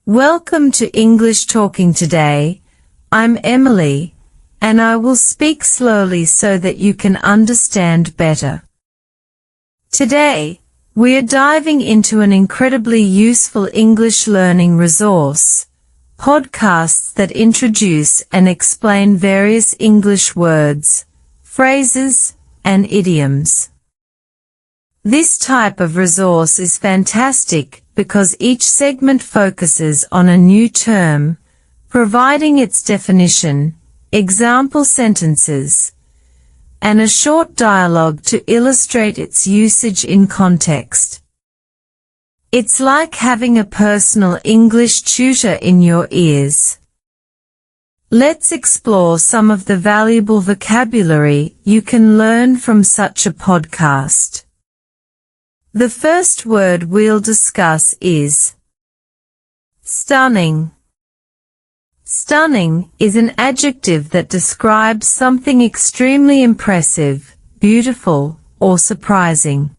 Welcome to English Talking today. I'm Emily, and I will speak slowly so that you can understand better. Today, we are diving into an incredibly useful English learning resource, podcasts that introduce and explain various English words, phrases, and idioms. This type of resource is fantastic because each segment focuses on a new term, providing its definition, example sentences, and a short dialogue to illustrate its usage in context. It's like having a personal English tutor in your ears. Let's explore some of the valuable vocabulary you can learn from such a podcast. The first word we'll discuss is stunning. Stunning is an adjective that describes something extremely impressive, beautiful, or surprising.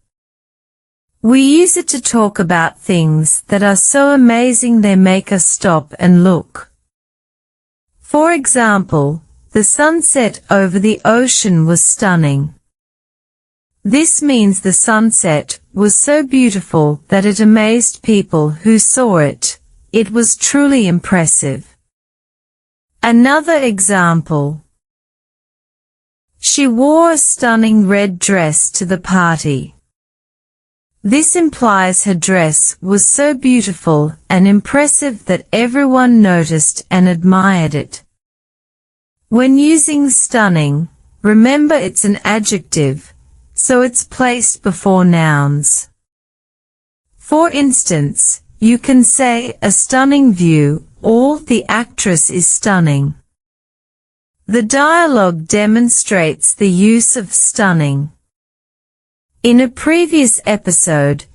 We use it to talk about things that are so amazing they make us stop and look. For example, the sunset over the ocean was stunning. This means the sunset was so beautiful that it amazed people who saw it. It was truly impressive. Another example. She wore a stunning red dress to the party. This implies her dress was so beautiful and impressive that everyone noticed and admired it. When using stunning, remember it's an adjective, so it's placed before nouns. For instance, you can say a stunning view or the actress is stunning. The dialogue demonstrates the use of stunning. In a previous episode,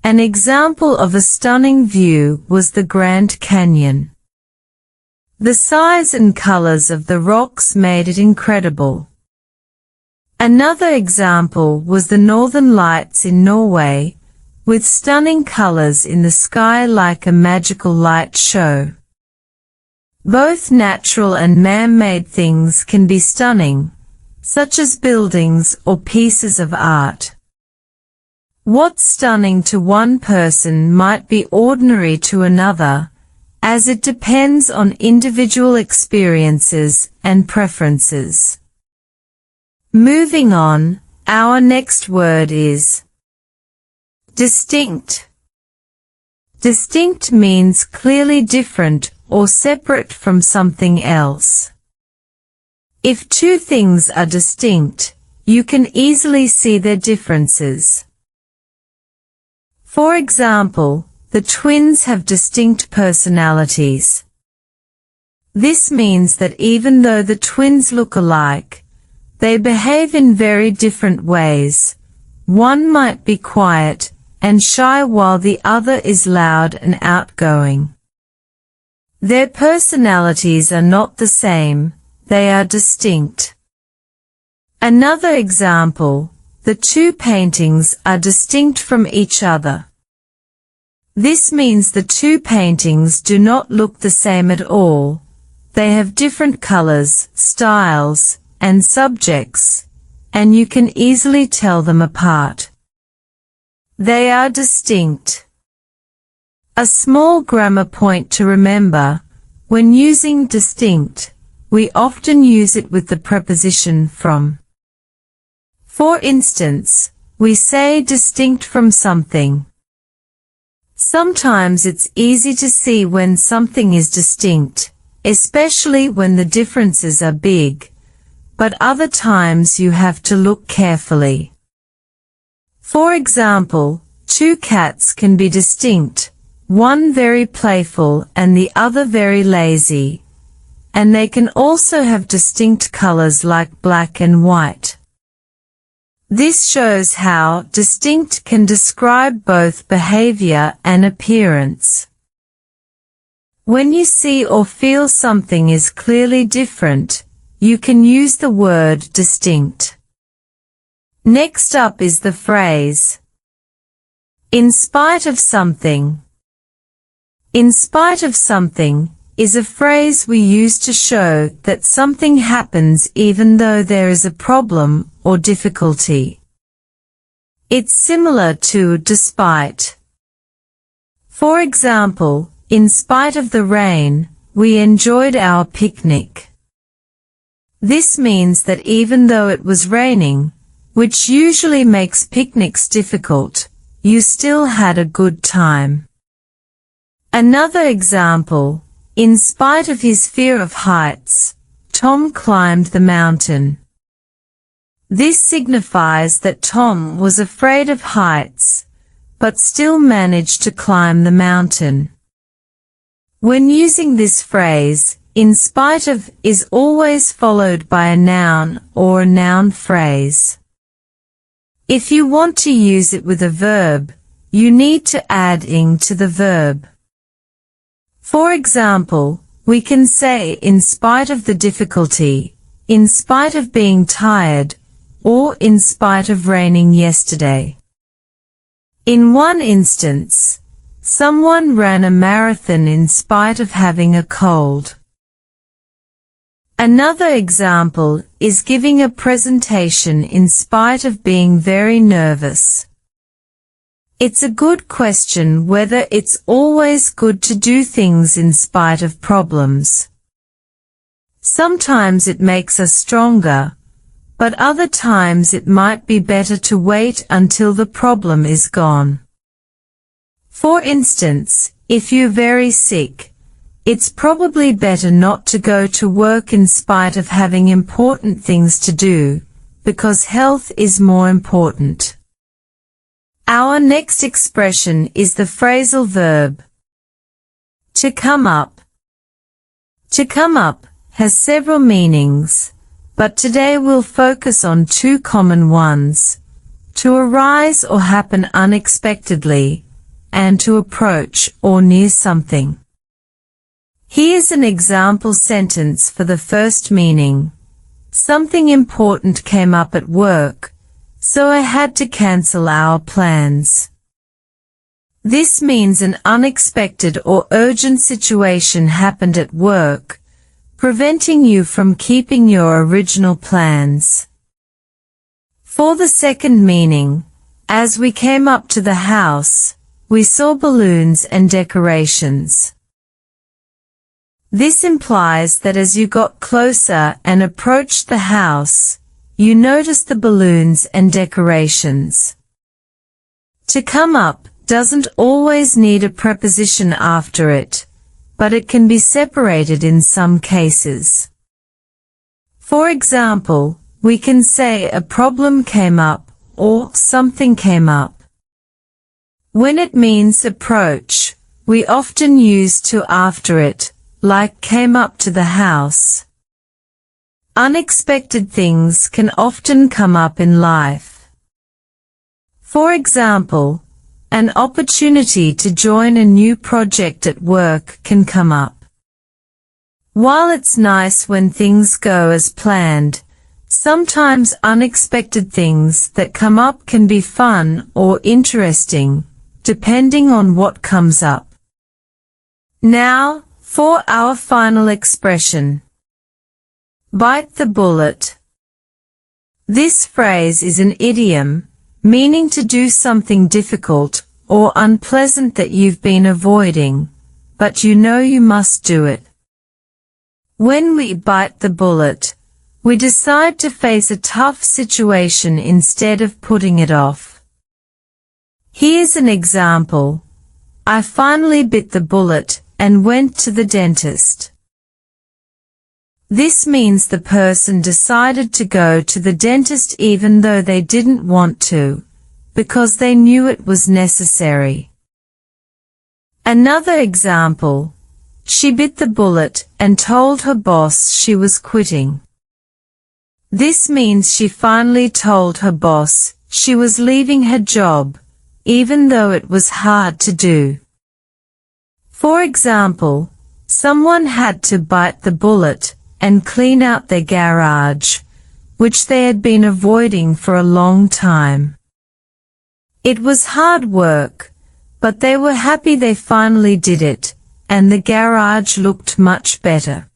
an example of a stunning view was the Grand Canyon. The size and colors of the rocks made it incredible. Another example was the Northern Lights in Norway, with stunning colors in the sky like a magical light show. Both natural and man-made things can be stunning, such as buildings or pieces of art. What's stunning to one person might be ordinary to another, as it depends on individual experiences and preferences. Moving on, our next word is distinct. Distinct means clearly different or separate from something else. If two things are distinct, you can easily see their differences. For example, the twins have distinct personalities. This means that even though the twins look alike, they behave in very different ways. One might be quiet and shy while the other is loud and outgoing. Their personalities are not the same, they are distinct. Another example, the two paintings are distinct from each other. This means the two paintings do not look the same at all. They have different colors, styles, and subjects, and you can easily tell them apart. They are distinct. A small grammar point to remember, when using distinct, we often use it with the preposition from. For instance, we say distinct from something. Sometimes it's easy to see when something is distinct, especially when the differences are big. But other times you have to look carefully. For example, two cats can be distinct, one very playful and the other very lazy, and they can also have distinct colors like black and white. This shows how distinct can describe both behavior and appearance. When you see or feel something is clearly different, you can use the word distinct. Next up is the phrase, in spite of something. In spite of something is a phrase we use to show that something happens even though there is a problem or difficulty. It's similar to despite. For example, in spite of the rain, we enjoyed our picnic. This means that even though it was raining, which usually makes picnics difficult, you still had a good time. Another example, in spite of his fear of heights, Tom climbed the mountain. This signifies that Tom was afraid of heights, but still managed to climb the mountain. When using this phrase, in spite of is always followed by a noun or a noun phrase. If you want to use it with a verb, you need to add ing to the verb. For example, we can say in spite of the difficulty, in spite of being tired, or in spite of raining yesterday. In one instance, someone ran a marathon in spite of having a cold. Another example is giving a presentation in spite of being very nervous. It's a good question whether it's always good to do things in spite of problems. Sometimes it makes us stronger, but other times it might be better to wait until the problem is gone. For instance, if you're very sick, it's probably better not to go to work in spite of having important things to do, because health is more important. Our next expression is the phrasal verb to come up. To come up has several meanings, but today we'll focus on two common ones: to arise or happen unexpectedly, and to approach or near something. Here's an example sentence for the first meaning. Something important came up at work, so I had to cancel our plans. This means an unexpected or urgent situation happened at work, preventing you from keeping your original plans. For the second meaning, as we came up to the house, we saw balloons and decorations. This implies that as you got closer and approached the house, you noticed the balloons and decorations. To come up doesn't always need a preposition after it, but it can be separated in some cases. For example, we can say a problem came up or something came up. When it means approach, we often use to after it, like came up to the house. Unexpected things can often come up in life. For example, an opportunity to join a new project at work can come up. While it's nice when things go as planned, sometimes unexpected things that come up can be fun or interesting, depending on what comes up. Now, for our final expression. Bite the bullet. This phrase is an idiom, meaning to do something difficult or unpleasant that you've been avoiding, but you know you must do it. When we bite the bullet, we decide to face a tough situation instead of putting it off. Here's an example. I finally bit the bullet and went to the dentist. This means the person decided to go to the dentist even though they didn't want to, because they knew it was necessary. Another example. She bit the bullet and told her boss she was quitting. This means she finally told her boss she was leaving her job, even though it was hard to do. For example, someone had to bite the bullet and clean out their garage, which they had been avoiding for a long time. It was hard work, but they were happy they finally did it, and the garage looked much better.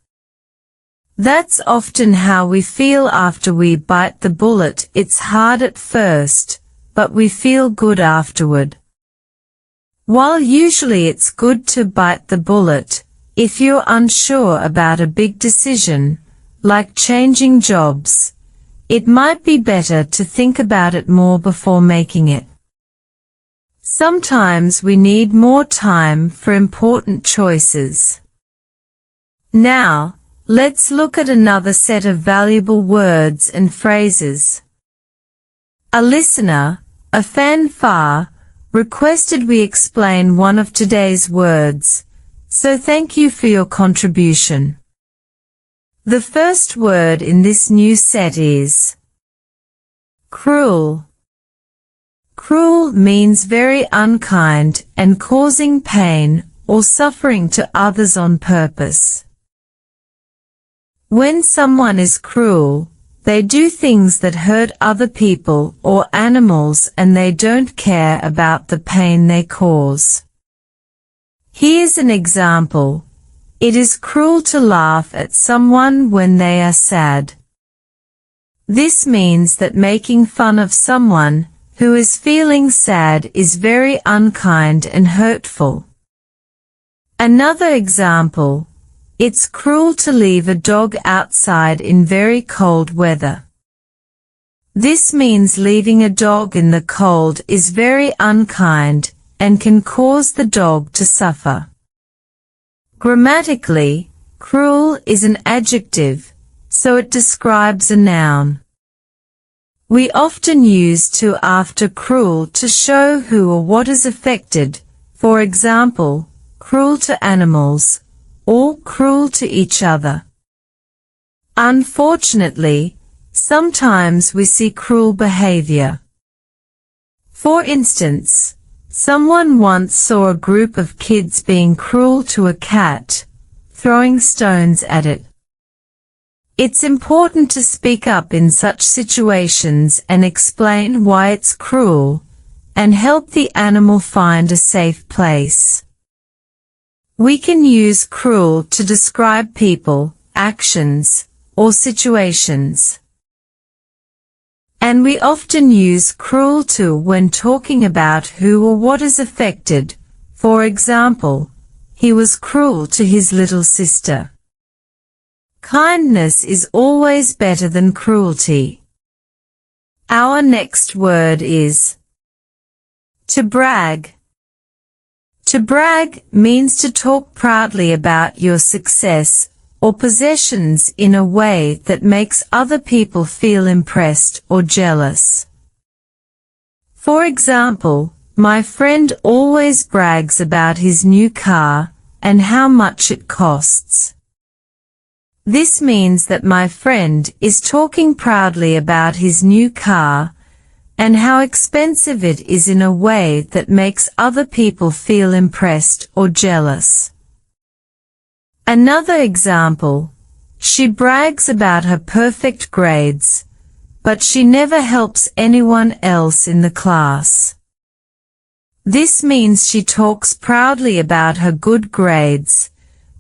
That's often how we feel after we bite the bullet. It's hard at first, but we feel good afterward. While usually it's good to bite the bullet, if you're unsure about a big decision, like changing jobs, it might be better to think about it more before making it. Sometimes we need more time for important choices. Now, let's look at another set of valuable words and phrases. A listener, a fanfare, requested we explain one of today's words, so thank you for your contribution. The first word in this new set is cruel. Cruel means very unkind and causing pain or suffering to others on purpose. When someone is cruel, they do things that hurt other people or animals and they don't care about the pain they cause. Here's an example. It is cruel to laugh at someone when they are sad. This means that making fun of someone who is feeling sad is very unkind and hurtful. Another example. It's cruel to leave a dog outside in very cold weather. This means leaving a dog in the cold is very unkind and can cause the dog to suffer. Grammatically, cruel is an adjective, so it describes a noun. We often use to after cruel to show who or what is affected, for example, cruel to animals, or cruel to each other. Unfortunately, sometimes we see cruel behavior. For instance, someone once saw a group of kids being cruel to a cat, throwing stones at it. It's important to speak up in such situations and explain why it's cruel, and help the animal find a safe place. We can use cruel to describe people, actions, or situations. And we often use cruel to when talking about who or what is affected. For example, he was cruel to his little sister. Kindness is always better than cruelty. Our next word is to brag. To brag means to talk proudly about your success or possessions in a way that makes other people feel impressed or jealous. For example, my friend always brags about his new car and how much it costs. This means that my friend is talking proudly about his new car and how expensive it is in a way that makes other people feel impressed or jealous. Another example, she brags about her perfect grades, but she never helps anyone else in the class. This means she talks proudly about her good grades,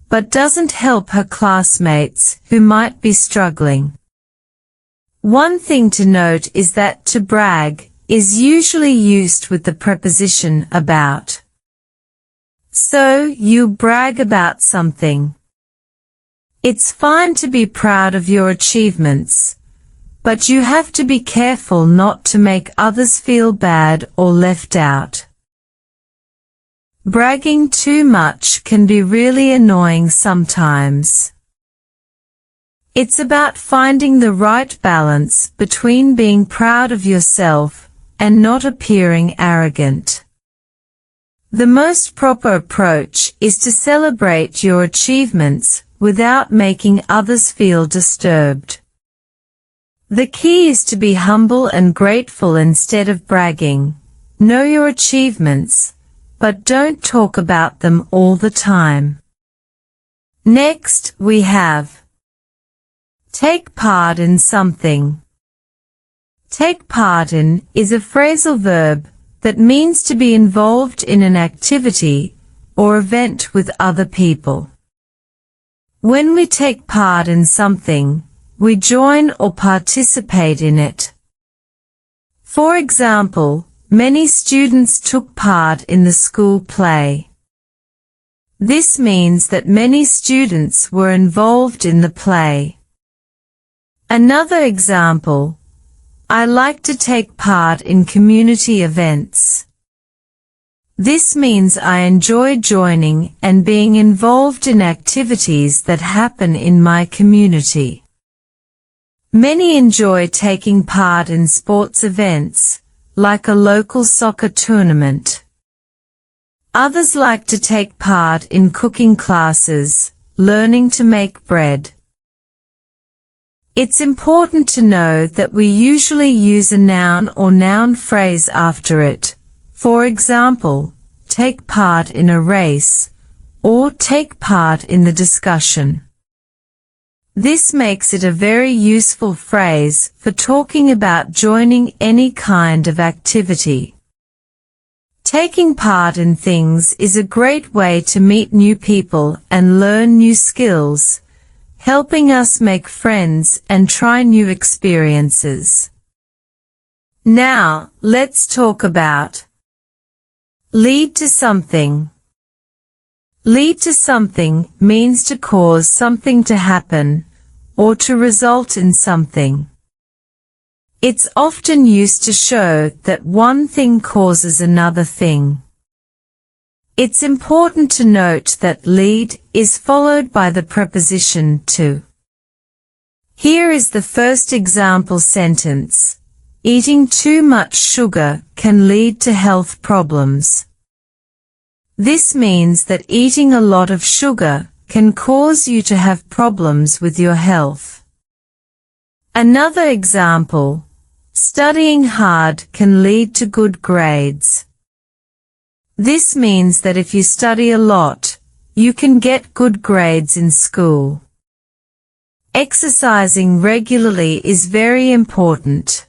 but doesn't help her classmates who might be struggling. One thing to note is that to brag is usually used with the preposition about. So, you brag about something. It's fine to be proud of your achievements, but you have to be careful not to make others feel bad or left out. Bragging too much can be really annoying sometimes. It's about finding the right balance between being proud of yourself and not appearing arrogant. The most proper approach is to celebrate your achievements without making others feel disturbed. The key is to be humble and grateful instead of bragging. Know your achievements, but don't talk about them all the time. Next, we have take part in something. Take part in is a phrasal verb that means to be involved in an activity or event with other people. When we take part in something, we join or participate in it. For example, many students took part in the school play. This means that many students were involved in the play. Another example, I like to take part in community events. This means I enjoy joining and being involved in activities that happen in my community. Many enjoy taking part in sports events, like a local soccer tournament. Others like to take part in cooking classes, learning to make bread. It's important to know that we usually use a noun or noun phrase after it. For example, take part in a race, or take part in the discussion. This makes it a very useful phrase for talking about joining any kind of activity. Taking part in things is a great way to meet new people and learn new skills, helping us make friends and try new experiences. Now, let's talk about lead to something. Lead to something means to cause something to happen, or to result in something. It's often used to show that one thing causes another thing. It's important to note that lead is followed by the preposition to. Here is the first example sentence. Eating too much sugar can lead to health problems. This means that eating a lot of sugar can cause you to have problems with your health. Another example, studying hard can lead to good grades. This means that if you study a lot, you can get good grades in school. Exercising regularly is very important.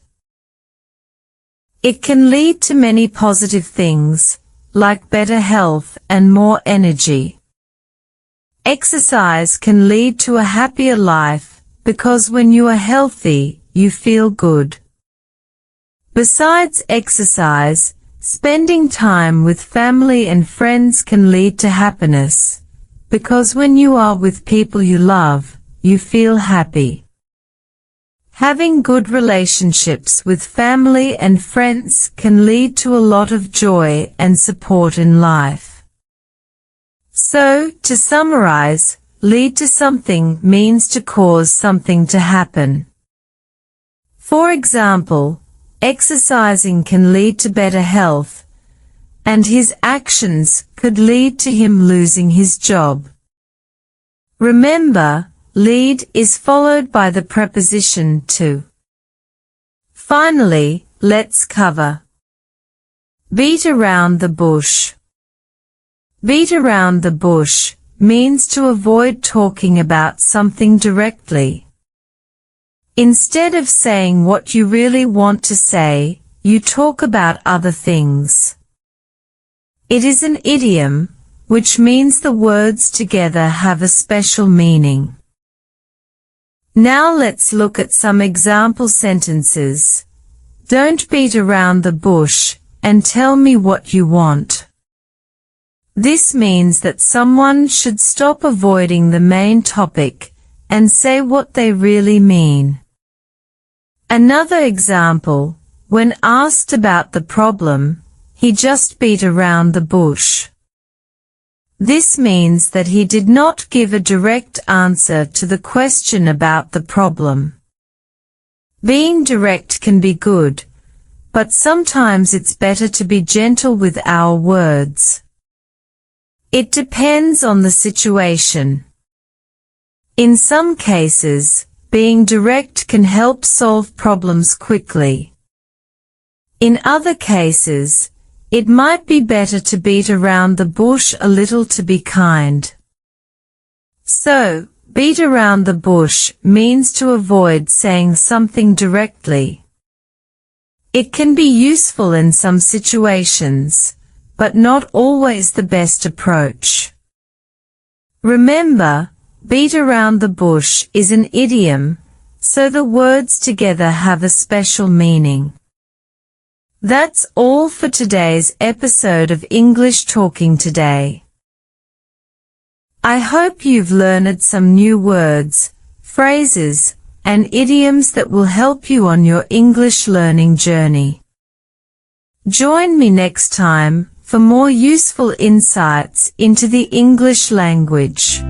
It can lead to many positive things, like better health and more energy. Exercise can lead to a happier life, because when you are healthy, you feel good. Besides exercise, spending time with family and friends can lead to happiness, because when you are with people you love, you feel happy. Having good relationships with family and friends can lead to a lot of joy and support in life. So, to summarize, lead to something means to cause something to happen. For example, exercising can lead to better health, and his actions could lead to him losing his job. Remember, lead is followed by the preposition to. Finally, let's cover beat around the bush. Beat around the bush means to avoid talking about something directly. Instead of saying what you really want to say, you talk about other things. It is an idiom, which means the words together have a special meaning. Now let's look at some example sentences. Don't beat around the bush, and tell me what you want. This means that someone should stop avoiding the main topic, and say what they really mean. Another example, when asked about the problem, he just beat around the bush. This means that he did not give a direct answer to the question about the problem. Being direct can be good, but sometimes it's better to be gentle with our words. It depends on the situation. In some cases, being direct can help solve problems quickly. In other cases, it might be better to beat around the bush a little to be kind. So, beat around the bush means to avoid saying something directly. It can be useful in some situations, but not always the best approach. Remember, beat around the bush is an idiom, so the words together have a special meaning. That's all for today's episode of English Talking Today. I hope you've learned some new words, phrases, and idioms that will help you on your English learning journey. Join me next time for more useful insights into the English language.